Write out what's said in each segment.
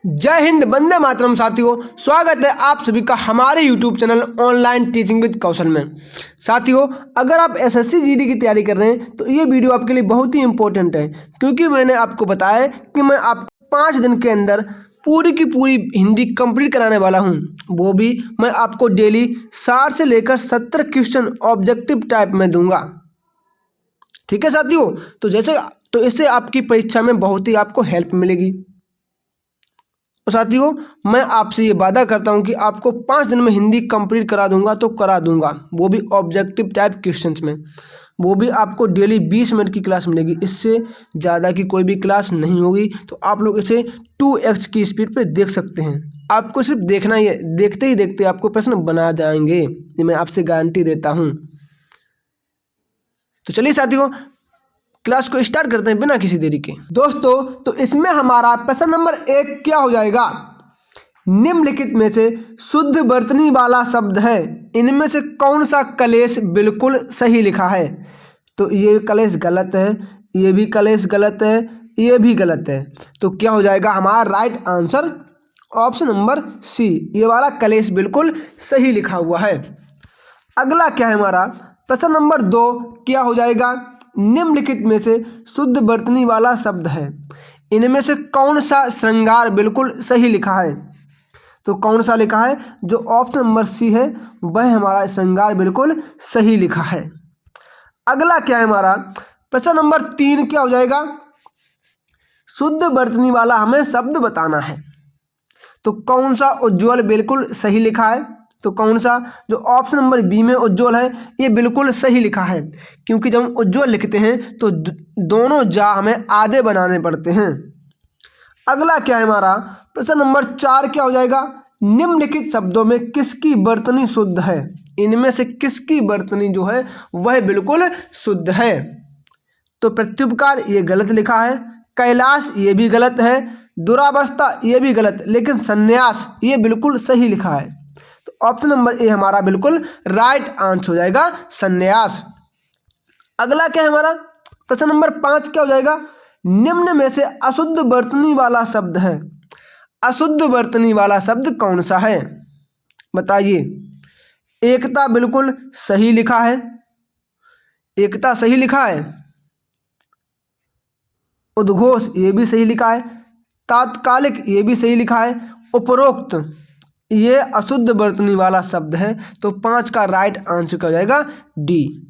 जय हिंद, वंदे मातरम। साथियों, स्वागत है आप सभी का हमारे YouTube channel online teaching with Kaushal में। साथियों, अगर आप एसएससी जीडी की तैयारी कर रहे हैं तो ये वीडियो आपके लिए बहुत ही इंपॉर्टेंट है, क्योंकि मैंने आपको बताया है कि मैं आपको 5 दिन के अंदर पूरी की पूरी हिंदी कंप्लीट कराने वाला हूँ। वो भी मैं आपको डेली 60 से लेकर 70 क्वेश्चन ऑब्जेक्टिव टाइप में दूंगा। ठीक है साथियों, तो इससे आपकी परीक्षा में बहुत ही आपको हेल्प मिलेगी। तो साथियों, मैं आपसे ये वादा करता हूँ कि आपको 5 दिन में हिंदी कंप्लीट करा दूंगा, तो करा दूंगा, वो भी ऑब्जेक्टिव टाइप क्वेश्चंस में। वो भी आपको डेली 20 मिनट की क्लास मिलेगी, इससे ज़्यादा की कोई भी क्लास नहीं होगी। तो आप लोग इसे 2x की स्पीड पे देख सकते हैं। आपको सिर्फ देखना ही है, देखते ही देखते आपको प्रश्न बना जाएंगे, ये मैं आपसे गारंटी देता हूँ। तो चलिए साथियों, क्लास को स्टार्ट करते हैं बिना किसी देरी के। दोस्तों, तो इसमें हमारा प्रश्न नंबर 1 क्या हो जाएगा? निम्नलिखित में से शुद्ध वर्तनी वाला शब्द है, इनमें से कौन सा कलेश बिल्कुल सही लिखा है? तो ये कलेश गलत है, ये भी कलेश गलत है, ये भी गलत है। तो क्या हो जाएगा हमारा right answer? Option number C, ये वाला कलेश बिल्कुल सही लिखा हुआ है। अगला क्या है हमारा? प्रश्न नंबर 2 क्या हो जाएगा? निम्नलिखित में से शुद्ध वर्तनी वाला शब्द है, इनमें से कौन सा श्रृंगार बिल्कुल सही लिखा है? तो कौन सा लिखा है? जो ऑप्शन नंबर सी है वह हमारा श्रृंगार बिल्कुल सही लिखा है। अगला क्या है हमारा? प्रश्न नंबर 3 क्या हो जाएगा? शुद्ध वर्तनी वाला हमें शब्द बताना है, तो कौन सा उज्ज्वल बिल्कुल सही लिखा है? तो कौन सा? जो ऑप्शन नंबर बी में उज्ज्वल है ये बिल्कुल सही लिखा है, क्योंकि जब हम उज्ज्वल लिखते हैं तो दोनों जा हमें आधे बनाने पड़ते हैं। अगला क्या है हमारा? प्रश्न नंबर 4 क्या हो जाएगा? निम्नलिखित शब्दों में किसकी वर्तनी शुद्ध है? इनमें से किसकी वर्तनी जो है वह बिल्कुल शुद्ध है? तो प्रत्युपकार ये गलत लिखा है, कैलाश ये भी गलत है, दुरावस्था ये भी गलत, लेकिन संन्यास ये बिल्कुल सही लिखा है। तो ऑप्शन नंबर ए हमारा बिल्कुल राइट आंसर हो जाएगा, संन्यास। अगला क्या है हमारा? प्रश्न नंबर 5 क्या हो जाएगा? निम्न में से अशुद्ध वर्तनी वाला शब्द है, अशुद्ध वर्तनी वाला शब्द कौन सा है? बताइए। एकता बिल्कुल सही लिखा है, एकता सही लिखा है, उद्घोष ये भी सही लिखा है, तात्कालिक ये भी सही लिखा है, उपरोक्त ये अशुद्ध वर्तनी वाला शब्द है। तो 5 का राइट आंसर क्या हो जाएगा? डी।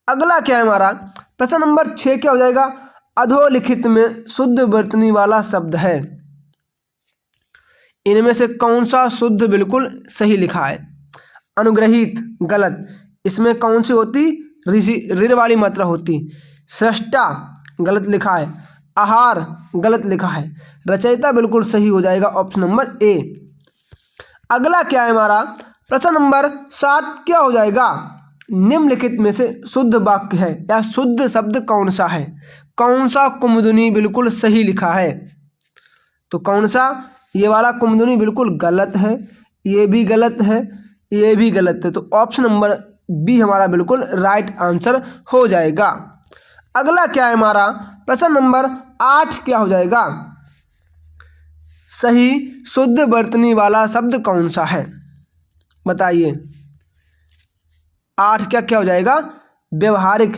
अगला क्या है हमारा? प्रश्न नंबर 6 क्या हो जाएगा? अधोलिखित में शुद्ध वर्तनी वाला शब्द है, इनमें से कौन सा शुद्ध बिल्कुल सही लिखा है? अनुग्रहित गलत, इसमें कौन सी होती? ऋण वाली मात्रा होती। सृष्टा गलत लिखा है, आहार गलत लिखा है, रचयिता बिल्कुल सही हो जाएगा, ऑप्शन नंबर ए। अगला क्या है हमारा? प्रश्न नंबर 7 क्या हो जाएगा? निम्नलिखित में से शुद्ध वाक्य है या शुद्ध शब्द कौन सा है? कौन सा कुमुदनी बिल्कुल सही लिखा है? तो कौन सा? ये वाला कुमुदनी बिल्कुल गलत है, ये भी गलत है, ये भी गलत है। तो ऑप्शन नंबर बी हमारा बिल्कुल राइट आंसर हो जाएगा। अगला क्या है हमारा? प्रश्न नंबर 8 क्या हो जाएगा? सही शुद्ध वर्तनी वाला शब्द कौन सा है? बताइए। 8 क्या क्या हो जाएगा? व्यवहारिक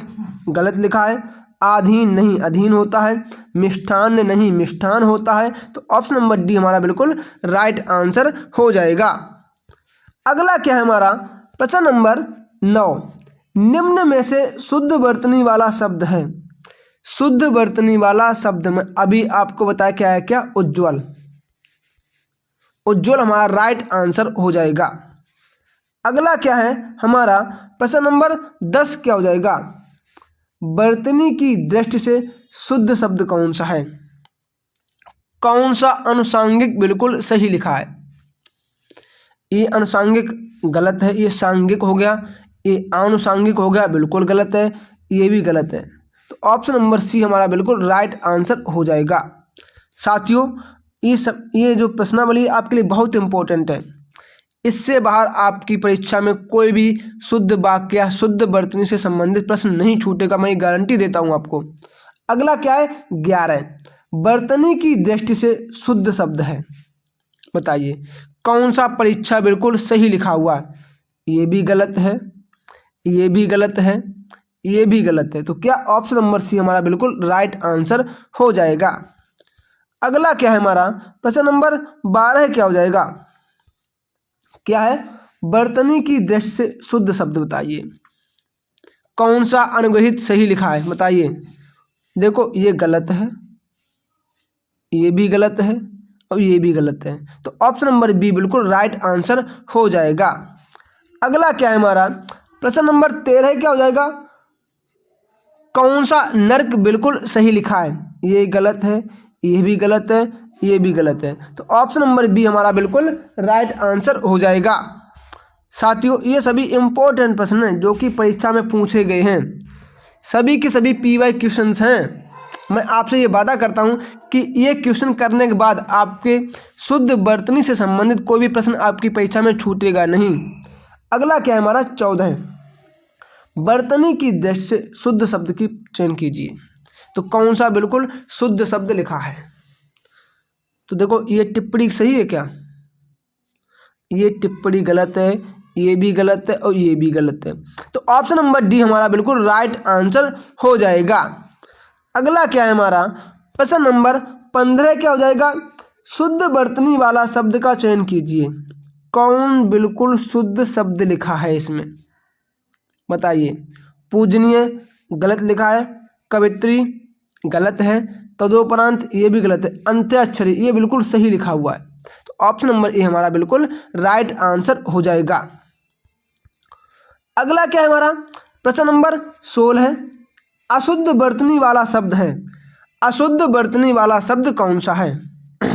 गलत लिखा है, आधीन नहीं अधीन होता है, मिष्ठान नहीं मिष्ठान होता है। तो ऑप्शन नंबर डी हमारा बिल्कुल राइट आंसर हो जाएगा। अगला क्या है हमारा? प्रश्न नंबर 9 निम्न में से शुद्ध वर्तनी वाला शब्द है, शुद्ध वर्तनी वाला शब्द में अभी आपको बताया क्या है? क्या? उज्ज्वल, उज्ज्वल हमारा राइट आंसर हो जाएगा। अगला क्या है हमारा? प्रश्न नंबर 10 क्या हो जाएगा? वर्तनी की दृष्टि से शुद्ध शब्द कौन सा है? कौन सा अनुसांगिक बिल्कुल सही लिखा है? ये अनुसांगिक गलत है, ये सांगिक हो गया, ये आनुसांगिक हो गया, बिल्कुल गलत है, ये भी गलत है। तो ऑप्शन नंबर सी हमारा बिल्कुल राइट आंसर हो जाएगा। साथियों, ये जो प्रश्नावली आपके लिए बहुत इंपॉर्टेंट है, इससे बाहर आपकी परीक्षा में कोई भी शुद्ध वाक्य या शुद्ध वर्तनी से संबंधित प्रश्न नहीं छूटेगा, मैं ये गारंटी देता हूँ आपको। अगला क्या है? 11 वर्तनी की दृष्टि से शुद्ध शब्द है? बताइए कौन सा परीक्षा बिल्कुल सही लिखा हुआ है? ये भी गलत है, ये भी गलत है, ये भी गलत है। तो क्या ऑप्शन नंबर सी हमारा बिल्कुल राइट आंसर हो जाएगा। अगला क्या है हमारा प्रश्न नंबर 12 क्या हो जाएगा? क्या है? वर्तनी की दृष्टि से शुद्ध शब्द बताइए। कौन सा अनुग्रहित सही लिखा है? बताइए। देखो ये गलत है, ये भी गलत है और ये भी गलत है। तो ऑप्शन नंबर बी बिल्कुल राइट आंसर हो जाएगा। अगला क्या है हमारा प्रश्न नंबर 13 क्या हो जाएगा? कौन सा नर्क बिल्कुल सही लिखा है? ये गलत है, ये भी गलत है, ये भी गलत है। तो ऑप्शन नंबर बी हमारा बिल्कुल राइट आंसर हो जाएगा। साथियों ये सभी इम्पोर्टेंट प्रश्न हैं जो कि परीक्षा में पूछे गए हैं, सभी के सभी पीवाई क्वेश्चंस हैं। मैं आपसे ये वादा करता हूँ कि ये क्वेश्चन करने के बाद आपके शुद्ध वर्तनी से संबंधित कोई भी प्रश्न आपकी परीक्षा में छूटेगा नहीं। अगला क्या है हमारा 14, वर्तनी की दृष्टि से शुद्ध शब्द की चयन कीजिए। तो कौन सा बिल्कुल शुद्ध शब्द लिखा है? तो देखो ये टिप्पणी सही है क्या? ये टिप्पणी गलत है, ये भी गलत है और ये भी गलत है। तो ऑप्शन नंबर डी हमारा बिल्कुल राइट आंसर हो जाएगा। अगला क्या है हमारा प्रश्न नंबर 15 क्या हो जाएगा? शुद्ध वर्तनी वाला शब्द का चयन कीजिए। कौन बिल्कुल शुद्ध शब्द लिखा है इसमें? बताइए। पूजनीय गलत लिखा है, कवित्री गलत है, तदोपरांत ये भी गलत है, अंत्याक्षरी ये बिल्कुल सही लिखा हुआ है। तो ऑप्शन नंबर ए हमारा बिल्कुल राइट आंसर हो जाएगा। अगला क्या है हमारा प्रश्न नंबर 16, अशुद्ध वर्तनी वाला शब्द है। अशुद्ध वर्तनी वाला शब्द कौन सा है?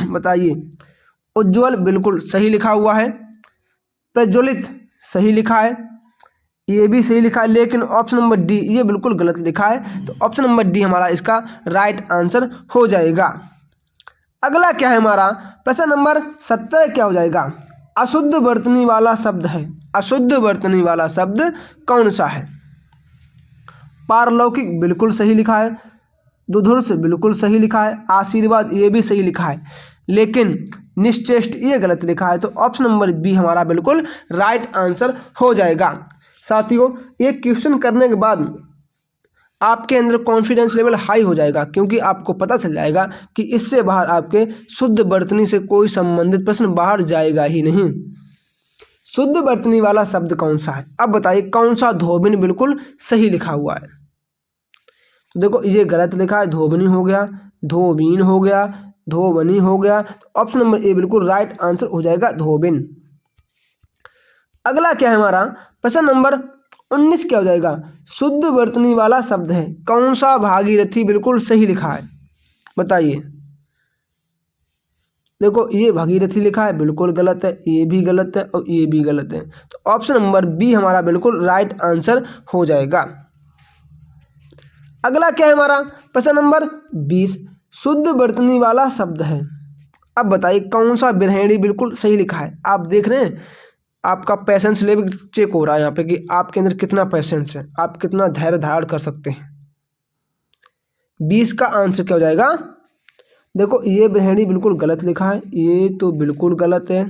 बताइए। उज्ज्वल बिल्कुल सही लिखा हुआ है, प्रज्वलित सही लिखा है, ये भी सही लिखा है, लेकिन ऑप्शन नंबर डी ये बिल्कुल गलत लिखा है। तो ऑप्शन नंबर डी हमारा इसका राइट आंसर हो जाएगा। अगला क्या है हमारा प्रश्न नंबर 17 क्या हो जाएगा? अशुद्ध वर्तनी वाला शब्द है। अशुद्ध वर्तनी वाला शब्द कौन सा है? पारलौकिक बिल्कुल सही लिखा है, दुधुर्स बिल्कुल सही लिखा है, आशीर्वाद ये भी सही लिखा है, लेकिन निश्चेष्ट ये गलत लिखा है। तो ऑप्शन नंबर बी हमारा बिल्कुल राइट आंसर हो जाएगा। साथियों ये क्वेश्चन करने के बाद आपके अंदर कॉन्फिडेंस लेवल हाई हो जाएगा, क्योंकि आपको पता चल जाएगा कि इससे बाहर आपके शुद्ध वर्तनी से कोई संबंधित प्रश्न बाहर जाएगा ही नहीं। शुद्ध वर्तनी वाला शब्द कौन सा है? अब बताइए कौन सा धोबिन बिल्कुल सही लिखा हुआ है? तो देखो ये गलत लिखा है, धोबनी हो गया, धोबीन हो गया, धोबनी हो गया। तो ऑप्शन नंबर ए बिल्कुल राइट आंसर हो जाएगा, धोबिन। अगला क्या है हमारा प्रश्न नंबर 19 क्या हो जाएगा? शुद्ध वर्तनी वाला शब्द है। कौन सा भागीरथी बिल्कुल सही लिखा है? बताइए। देखो ये भागीरथी लिखा है, बिल्कुल गलत है, ये भी गलत है और ये भी गलत है। तो ऑप्शन नंबर बी हमारा बिल्कुल राइट आंसर हो जाएगा। अगला क्या है हमारा प्रश्न नंबर 20, शुद्ध वर्तनी वाला शब्द है। अब बताइए कौन सा बिरहणी बिल्कुल सही लिखा है? आप देख रहे हैं आपका पैसेंस लेवल चेक हो रहा है यहाँ पे कि आपके अंदर कितना पैसेंस है, आप कितना धैर्य धारण कर सकते हैं। 20 का आंसर क्या हो जाएगा? देखो ये बिरहणी बिल्कुल गलत लिखा है, ये तो बिल्कुल गलत है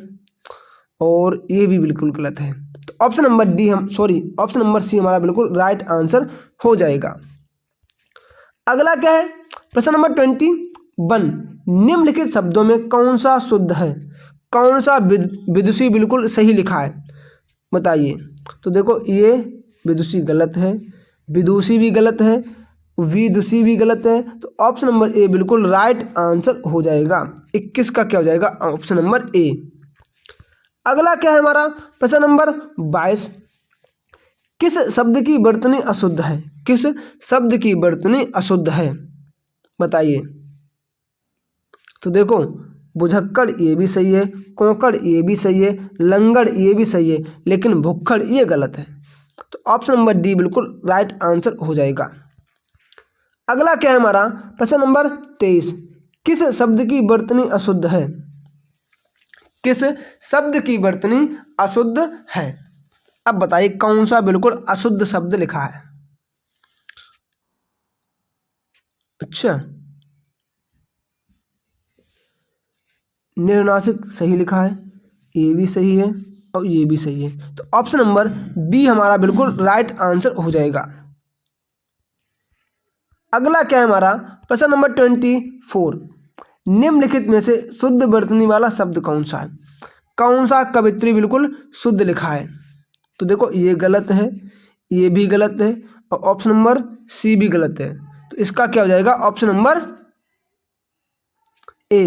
और ये भी बिल्कुल गलत है। तो option number D option number C हमारा बिल्कुल राइट आंसर हो जाएगा। अगला क्या है प्रश्न नंबर 21, निम्नलिखित शब्दों में कौन सा शुद्ध है? कौन सा विदुषी बिल्कुल सही लिखा है? बताइए। तो देखो ये विदुषी गलत है, विदुषी भी गलत है, विदुषी भी गलत है। तो ऑप्शन नंबर ए बिल्कुल राइट आंसर हो जाएगा। 21 का क्या हो जाएगा? Option number A. अगला क्या है हमारा प्रश्न नंबर 22, किस शब्द की वर्तनी अशुद्ध है? किस शब्द की वर्तनी अशुद्ध है? बताइए। तो देखो बुझक्कड़ ये भी सही है, कोंकड़ ये भी सही है, लंगड़ ये भी सही है, लेकिन भुक्खड़ ये गलत है। तो ऑप्शन नंबर डी बिल्कुल राइट आंसर हो जाएगा। अगला क्या है हमारा प्रश्न नंबर 23, किस शब्द की वर्तनी अशुद्ध है? किस शब्द की वर्तनी अशुद्ध है? अब बताइए कौन सा बिल्कुल अशुद्ध शब्द लिखा है? अच्छा निर्नासिक सही लिखा है, ये भी सही है और ये भी सही है। तो ऑप्शन नंबर बी हमारा बिल्कुल राइट आंसर हो जाएगा। अगला क्या है हमारा प्रश्न नंबर 24, निम्नलिखित में से शुद्ध वर्तनी वाला शब्द कौन सा है? कौन सा कवित्री बिल्कुल शुद्ध लिखा है? तो देखो ये गलत है, ये भी गलत है और ऑप्शन नंबर सी भी गलत है। तो इसका क्या हो जाएगा? ऑप्शन नंबर ए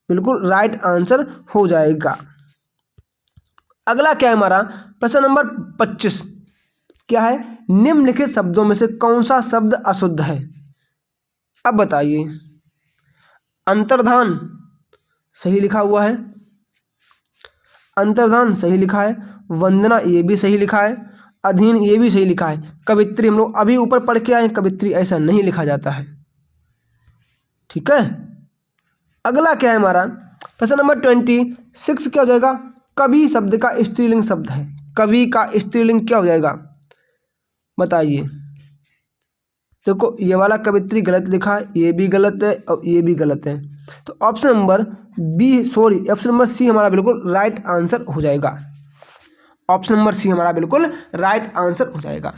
बिल्कुल राइट आंसर हो जाएगा। अगला क्या है हमारा प्रश्न नंबर 25, क्या है? निम्नलिखित शब्दों में से कौन सा शब्द अशुद्ध है? अब बताइए। अंतर्धान सही लिखा हुआ है, अंतर्धान सही लिखा है, वंदना ये भी सही लिखा है, अधीन ये भी सही लिखा है, कवित्री हम लोग अभी ऊपर पढ़ के आए हैं, कवित्री ऐसा नहीं लिखा जाता है। ठीक है। अगला क्या है हमारा प्रश्न नंबर 26, क्या हो जाएगा? कवि शब्द का स्त्रीलिंग शब्द है। कवि का स्त्रीलिंग क्या हो जाएगा? बताइए। देखो ये वाला कवित्री गलत लिखा है, ये भी गलत है और ये भी गलत है। तो option number option number C हमारा बिल्कुल राइट आंसर हो जाएगा। ऑप्शन नंबर सी हमारा बिल्कुल राइट आंसर हो जाएगा।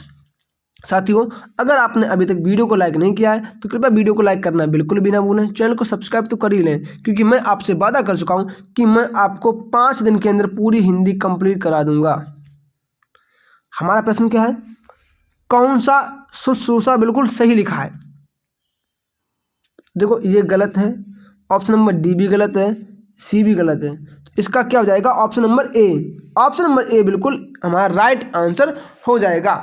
साथियों, अगर आपने अभी तक वीडियो को लाइक नहीं किया है तो कृपया वीडियो को लाइक करना बिल्कुल भी ना भूलें। चैनल को सब्सक्राइब तो कर ही लें, क्योंकि मैं आपसे वादा कर चुका हूं कि मैं आपको 5 दिन के अंदर पूरी हिंदी कंप्लीट करा दूंगा। हमारा प्रश्न क्या है? कौन सा शुश्रूषा बिल्कुल सही लिखा है? देखो ये गलत है, ऑप्शन नंबर डी भी गलत है, सी भी गलत है। तो इसका क्या हो जाएगा? Option number A. Option number A बिल्कुल हमारा राइट आंसर हो जाएगा।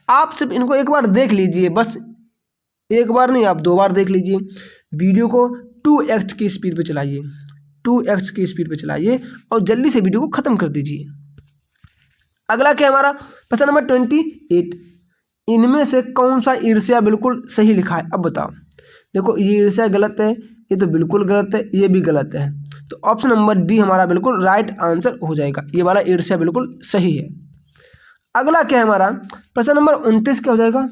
आप सिर्फ इनको एक बार देख लीजिए, बस एक बार नहीं, आप 2 बार देख लीजिए। वीडियो को 2x की स्पीड पे चलाइए, 2x की स्पीड पे चलाइए और जल्दी से वीडियो को ख़त्म कर दीजिए। अगला क्या है हमारा प्रश्न नंबर 28, इनमें से कौन सा ईर्ष्या बिल्कुल सही लिखा है? अब बताओ। देखो ये ईर्ष्या गलत है, ये तो बिल्कुल गलत है, ये भी गलत है। तो ऑप्शन नंबर डी हमारा बिल्कुल राइट आंसर हो जाएगा। ये वाला ईर्ष्या बिल्कुल सही है। अगला क्या है हमारा प्रश्न नंबर 29, क्या हो जाएगा?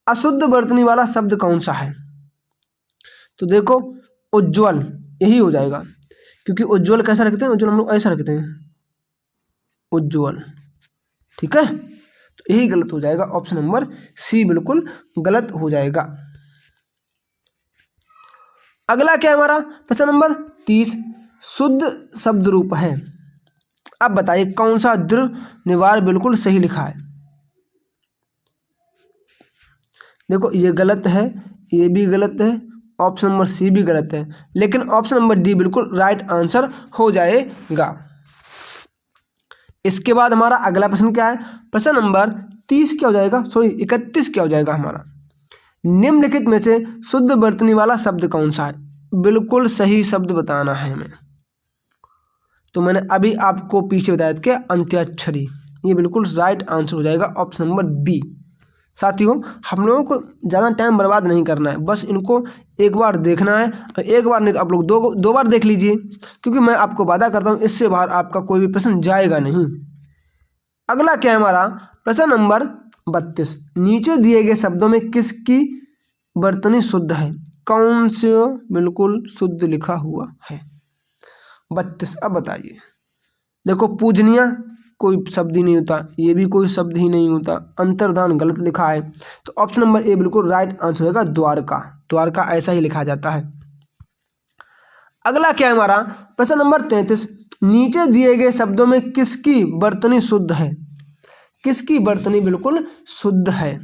अशुद्ध वर्तनी वाला शब्द कौन सा है? तो देखो उज्ज्वल यही हो जाएगा, क्योंकि उज्ज्वल कैसा रखते हैं? उज्ज्वल हम लोग ऐसा रखते हैं, उज्ज्वल। ठीक है, तो यही गलत हो जाएगा। ऑप्शन नंबर सी बिल्कुल गलत हो जाएगा। अगला क्या है हमारा प्रश्न नंबर 30, शुद्ध शब्द रूप है। अब बताइए कौन सा दृढ़ निवार बिल्कुल सही लिखा है? देखो ये गलत है, ये भी गलत है, ऑप्शन नंबर सी भी गलत है, लेकिन ऑप्शन नंबर डी बिल्कुल राइट आंसर हो जाएगा। इसके बाद हमारा अगला प्रश्न क्या है? प्रश्न नंबर 31 क्या हो जाएगा हमारा? निम्नलिखित में से शुद्ध वर्तनी वाला शब्द कौन सा है? बिल्कुल सही शब्द बताना है हमें। तो मैंने अभी आपको पीछे बताया था कि अंत्याक्षरी, ये बिल्कुल राइट आंसर हो जाएगा, ऑप्शन नंबर बी। साथियों, हम लोगों को ज़्यादा टाइम बर्बाद नहीं करना है, बस इनको एक बार देखना है और एक बार नहीं तो आप लोग दो बार देख लीजिए, क्योंकि मैं आपको वादा करता हूँ इससे बाहर आपका कोई भी प्रश्न जाएगा नहीं। अगला क्या है हमारा प्रश्न नंबर 32, नीचे दिए गए शब्दों में किसकी वर्तनी शुद्ध है? कौन से बिल्कुल शुद्ध लिखा हुआ है? 32। अब बताइए। देखो पूजनीय कोई शब्द ही नहीं होता, ये भी कोई शब्द ही नहीं होता, अंतर्धान गलत लिखा है। तो ऑप्शन नंबर ए बिल्कुल राइट आंसर होगा, द्वारका। द्वारका ऐसा ही लिखा जाता है। अगला क्या है हमारा प्रश्न नंबर 33, नीचे दिए गए शब्दों में किसकी वर्तनी शुद्ध है? किसकी वर्तनी बिल्कुल शुद्ध है?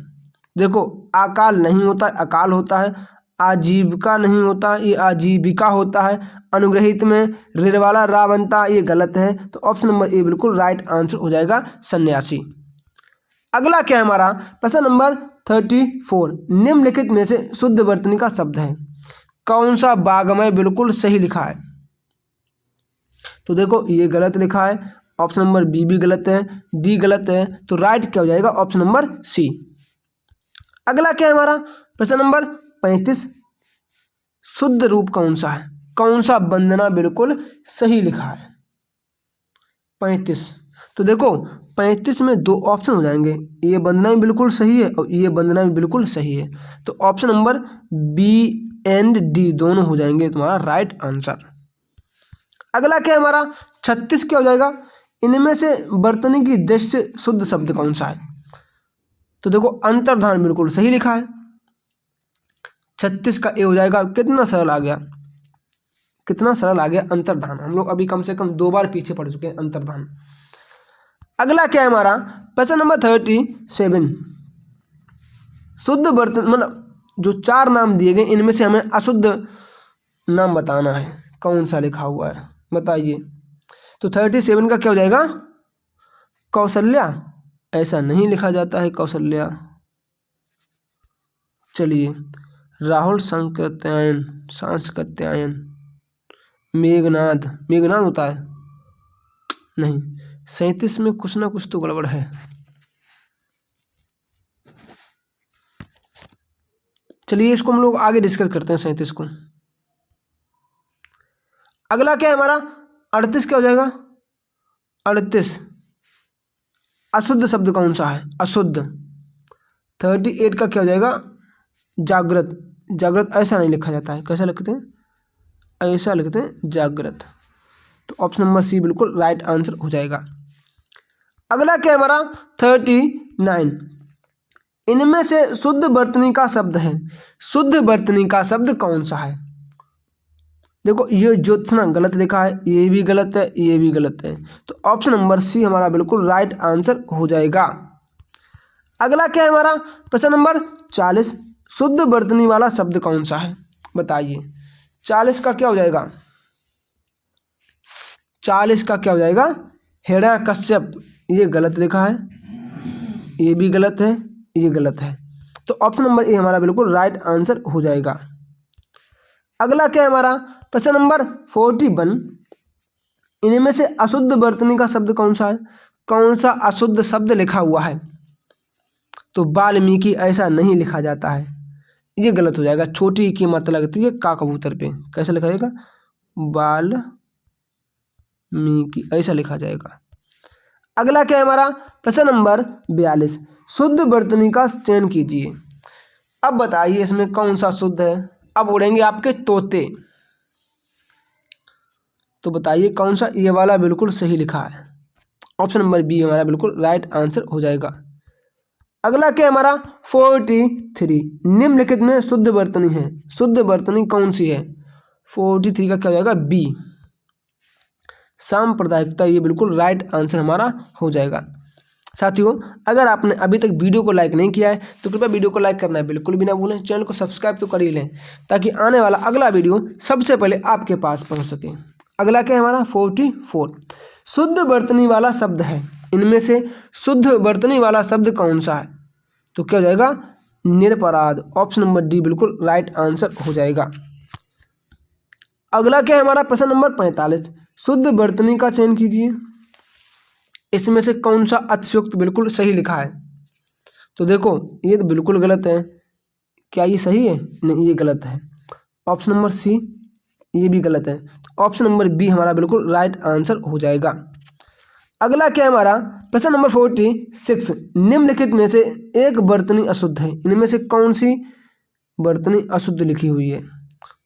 देखो आकाल नहीं होता, अकाल होता है, आजीविका नहीं होता, ये आजीविका होता है, अनुग्रहित में ऋण वाला रा बनता, ये गलत है। तो ऑप्शन नंबर ए बिल्कुल राइट आंसर हो जाएगा, सन्यासी। अगला क्या है हमारा प्रश्न नंबर 34, निम्नलिखित में से शुद्ध वर्तनी का शब्द है? कौन सा बागमय बिल्कुल सही लिखा है? तो देखो ये गलत लिखा है, ऑप्शन नंबर बी भी गलत है, डी गलत है, तो राइट क्या हो जाएगा? Option number C. अगला क्या है हमारा प्रश्न नंबर 35, शुद्ध रूप कौन सा है? कौन सा वंदना बिल्कुल सही लिखा है? 35। तो देखो 35 में 2 ऑप्शन हो जाएंगे, ये वंदना भी बिल्कुल सही है और ये वंदना भी बिल्कुल सही है। तो option number B and D दोनों हो जाएंगे तुम्हारा राइट आंसर। अगला क्या है हमारा 36 क्या हो जाएगा, इनमें से वर्तनी की दृष्टि से शुद्ध शब्द कौन सा है। तो देखो अंतर्धान बिल्कुल सही लिखा है, 36 का ए हो जाएगा। कितना सरल आ गया, कितना सरल आ गया अंतर्धान। हम लोग अभी कम से कम 2 बार पीछे पढ़ चुके हैं अंतर्धान। अगला क्या है हमारा प्रश्न नंबर 37, शुद्ध बर्तन मतलब जो 4 नाम दिए गए इनमें से हमें अशुद्ध नाम बताना है, कौन सा लिखा हुआ है बताइए। तो 37 का क्या हो जाएगा, कौशल्या, ऐसा नहीं लिखा जाता है कौशल्या। चलिए राहुल सांकृत्यायन, सांस्कृत्यायन, मेघनाद, मेघनाद होता है नहीं, 37 में कुछ ना कुछ तो गड़बड़ है। चलिए इसको हम लोग आगे डिस्कस करते हैं 37 को। अगला क्या है हमारा 38 क्या हो जाएगा, 38 अशुद्ध शब्द कौन सा है, अशुद्ध। 38 का क्या हो जाएगा, जागृत, जागृत ऐसा नहीं लिखा जाता है, कैसा लिखते हैं, ऐसा लिखते हैं जागृत। तो ऑप्शन नंबर सी बिल्कुल राइट आंसर हो जाएगा। अगला क्या है हमारा 39, इनमें से शुद्ध वर्तनी का शब्द है, शुद्ध वर्तनी का शब्द कौन सा है। देखो ये ज्योत्सना गलत लिखा है, ये भी गलत है, ये भी गलत है। तो ऑप्शन नंबर सी हमारा बिल्कुल राइट आंसर हो जाएगा। अगला क्या है हमारा प्रश्न नंबर 40, शुद्ध वर्तनी वाला शब्द कौन सा है बताइए। 40 का क्या हो जाएगा, 40 का क्या हो जाएगा, हिरण्यकश्यप, ये गलत लिखा है, ये भी गलत है, ये गलत है। तो ऑप्शन नंबर ए हमारा बिल्कुल राइट आंसर हो जाएगा। अगला क्या है हमारा प्रश्न नंबर 41, इनमें से अशुद्ध वर्तनी का शब्द कौन सा है, कौन सा अशुद्ध शब्द लिखा हुआ है। तो वाल्मीकि ऐसा नहीं लिखा जाता है, ये गलत हो जाएगा। छोटी की मत लगती है का कबूतर पे, कैसे लिखा जाएगा, वाल्मीकि ऐसा लिखा जाएगा। अगला क्या है हमारा प्रश्न नंबर 42, शुद्ध वर्तनी का चयन कीजिए। अब बताइए इसमें कौन सा शुद्ध है। अब उड़ेंगे आपके तोते, तो बताइए कौन सा, ये वाला बिल्कुल सही लिखा है, ऑप्शन नंबर बी हमारा बिल्कुल राइट आंसर हो जाएगा। अगला क्या हमारा 43, निम्नलिखित में शुद्ध वर्तनी है, शुद्ध वर्तनी कौन सी है। 43 का क्या हो जाएगा, बी सांप्रदायिकता, ये बिल्कुल राइट आंसर हमारा हो जाएगा। साथियों अगर आपने अभी तक वीडियो को लाइक नहीं किया है तो कृपया वीडियो को लाइक करना बिल्कुल भी ना भूलें, चैनल को सब्सक्राइब तो कर ही लें ताकि आने वाला अगला वीडियो सबसे पहले आपके पास पहुंच सके। अगला क्या है हमारा 44, शुद्ध वर्तनी वाला शब्द है, इनमें से शुद्ध वर्तनी वाला शब्द कौन सा है। तो क्या हो जाएगा, निरपराध, ऑप्शन नंबर डी बिल्कुल राइट आंसर हो जाएगा। अगला क्या है हमारा प्रश्न नंबर 45, शुद्ध वर्तनी का चयन कीजिए। इसमें से कौन सा अतिशयोक्त बिल्कुल सही लिखा है। तो देखो ये तो बिल्कुल गलत है, क्या ये सही है, नहीं ये गलत है। ऑप्शन नंबर सी ये भी गलत है, तो ऑप्शन नंबर बी हमारा बिल्कुल राइट आंसर हो जाएगा। अगला क्या है हमारा प्रश्न नंबर 46, निम्नलिखित में से एक वर्तनी अशुद्ध है, इनमें से कौन सी वर्तनी अशुद्ध लिखी हुई है।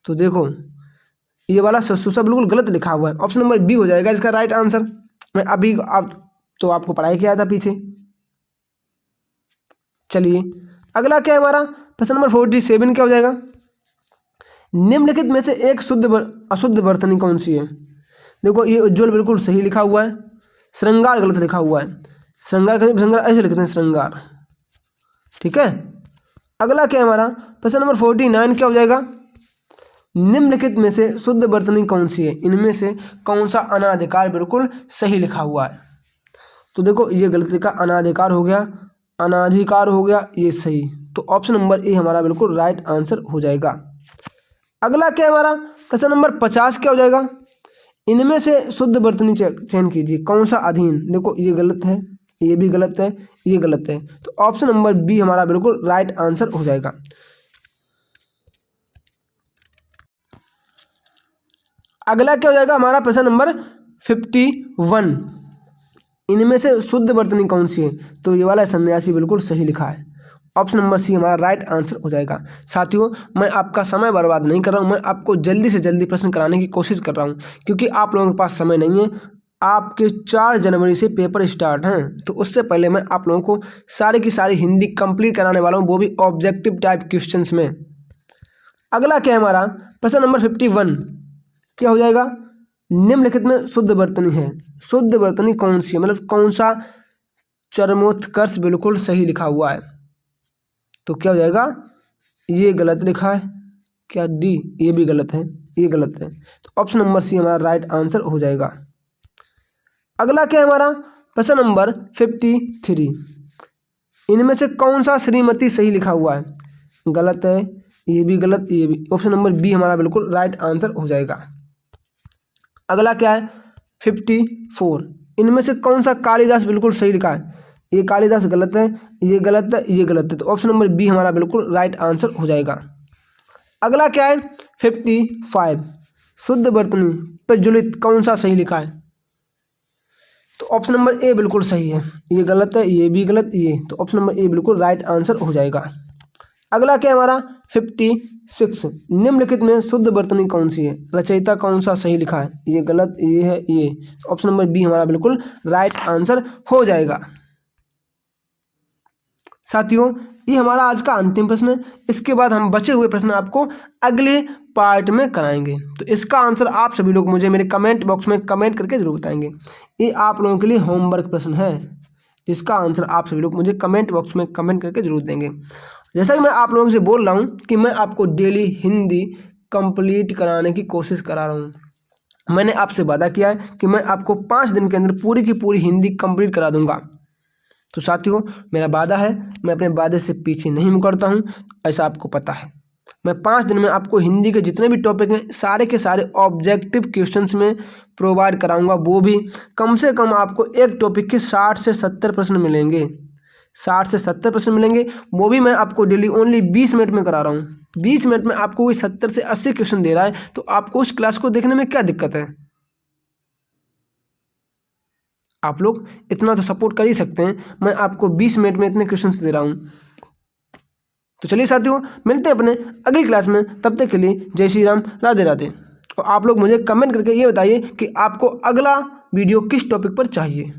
तो देखो ये वाला ससुसा बिल्कुल गलत लिखा हुआ है, ऑप्शन नंबर बी हो जाएगा इसका राइट आंसर। मैं अभी आपको पढ़ाई किया था पीछे। चलिए अगला क्या है हमारा प्रश्न नंबर 47 क्या हो जाएगा, निम्नलिखित में से एक अशुद्ध वर्तनी कौन सी है। देखो ये उज्ज्वल बिल्कुल सही लिखा हुआ है, श्रृंगार गलत लिखा हुआ है, श्रृंगार ऐसे लिखते हैं श्रृंगार, ठीक है। अगला क्या है हमारा प्रश्न नंबर 49 क्या हो जाएगा, निम्नलिखित में से शुद्ध वर्तनी कौन सी है, इनमें से कौन सा अनाधिकार बिल्कुल सही लिखा हुआ है। तो देखो ये गलत लिखा, अनाधिकार हो गया, अनाधिकार हो गया, ये सही। तो ऑप्शन नंबर ए हमारा बिल्कुल राइट आंसर हो जाएगा। अगला क्या है हमारा प्रश्न नंबर 50 क्या हो जाएगा, इनमें से शुद्ध वर्तनी चयन कीजिए, कौन सा अधीन। देखो ये गलत है, ये भी गलत है, ये गलत है, तो ऑप्शन नंबर बी हमारा बिल्कुल राइट आंसर हो जाएगा। अगला क्या हो जाएगा हमारा प्रश्न नंबर 51, इनमें से शुद्ध वर्तनी कौन सी है। तो ये वाला सन्यासी बिल्कुल सही लिखा है, ऑप्शन नंबर सी हमारा राइट आंसर हो जाएगा। साथियों, मैं आपका समय बर्बाद नहीं कर रहा हूँ, मैं आपको जल्दी से जल्दी प्रश्न कराने की कोशिश कर रहा हूँ, क्योंकि आप लोगों के पास समय नहीं है। आपके 4 जनवरी से पेपर स्टार्ट हैं, तो उससे पहले मैं आप लोगों को सारी की सारी हिंदी कंप्लीट कराने वाला हूँ, वो भी ऑब्जेक्टिव टाइप क्वेश्चंस में। अगला क्या है हमारा प्रश्न नंबर 51 क्या हो जाएगा, निम्नलिखित में शुद्ध वर्तनी है। शुद्ध वर्तनी कौन सी है, मतलब कौन सा चरमोत्कर्ष बिल्कुल सही लिखा हुआ है। तो क्या हो जाएगा, ये गलत लिखा है क्या, डी ये भी गलत है, ये गलत है, तो ऑप्शन नंबर सी हमारा राइट आंसर हो जाएगा। अगला क्या है हमारा प्रश्न नंबर 53, इनमें से कौन सा श्रीमती सही लिखा हुआ है। गलत है, ये भी गलत, ये भी, ऑप्शन नंबर बी हमारा बिल्कुल राइट आंसर हो जाएगा। अगला क्या है 54, इनमें से कौन सा कालिदास बिल्कुल सही लिखा है। ये कालिदास गलत है, ये गलत है, ये गलत है, तो ऑप्शन नंबर बी हमारा बिल्कुल राइट आंसर हो जाएगा। अगला क्या है 55, शुद्ध वर्तनी प्रज्वलित कौन सा सही लिखा है। तो ऑप्शन नंबर ए बिल्कुल सही है, ये गलत है, ये भी गलत, ये, तो ऑप्शन नंबर ए बिल्कुल राइट आंसर हो जाएगा। अगला क्या है हमारा 56, निम्नलिखित में शुद्ध वर्तनी कौन सी है, रचयिता कौन सा सही लिखा है। ये गलत, ये है, ये, तो ऑप्शन नंबर बी हमारा बिल्कुल राइट आंसर हो जाएगा। साथियों, ये हमारा आज का अंतिम प्रश्न है। इसके बाद हम बचे हुए प्रश्न आपको अगले पार्ट में कराएंगे, तो इसका आंसर आप सभी लोग मुझे मेरे कमेंट बॉक्स में कमेंट करके जरूर बताएंगे। ये आप लोगों के लिए होमवर्क प्रश्न है, जिसका आंसर आप सभी लोग मुझे कमेंट बॉक्स में कमेंट करके जरूर देंगे। जैसा कि मैं आप लोगों से बोल रहा हूँ कि मैं आपको डेली हिंदी कंप्लीट कराने की कोशिश करा रहा हूँ। मैंने आपसे वादा किया है कि मैं आपको 5 दिन के अंदर पूरी की पूरी हिंदी कंप्लीट करा दूंगा। तो साथियों, मेरा वादा है, मैं अपने वादे से पीछे नहीं मुकरता हूँ, ऐसा आपको पता है। मैं 5 दिन में आपको हिंदी के जितने भी टॉपिक हैं सारे के सारे ऑब्जेक्टिव क्वेश्चंस में प्रोवाइड कराऊंगा, वो भी कम से कम आपको एक टॉपिक के 60 से 70 प्रश्न मिलेंगे। 60 से 70 प्रश्न मिलेंगे, वो भी मैं आपको डेली ओनली 20 मिनट में करा रहा हूँ। 20 मिनट में आपको कोई 70 से 80 क्वेश्चन दे रहा है, तो आपको उस क्लास को देखने में क्या दिक्कत है। आप लोग इतना तो सपोर्ट कर ही सकते हैं, मैं आपको 20 मिनट में इतने क्वेश्चंस दे रहा हूँ। तो चलिए साथियों, मिलते हैं अपने अगली क्लास में, तब तक के लिए जय श्री राम, राधे राधे। और आप लोग मुझे कमेंट करके ये बताइए कि आपको अगला वीडियो किस टॉपिक पर चाहिए।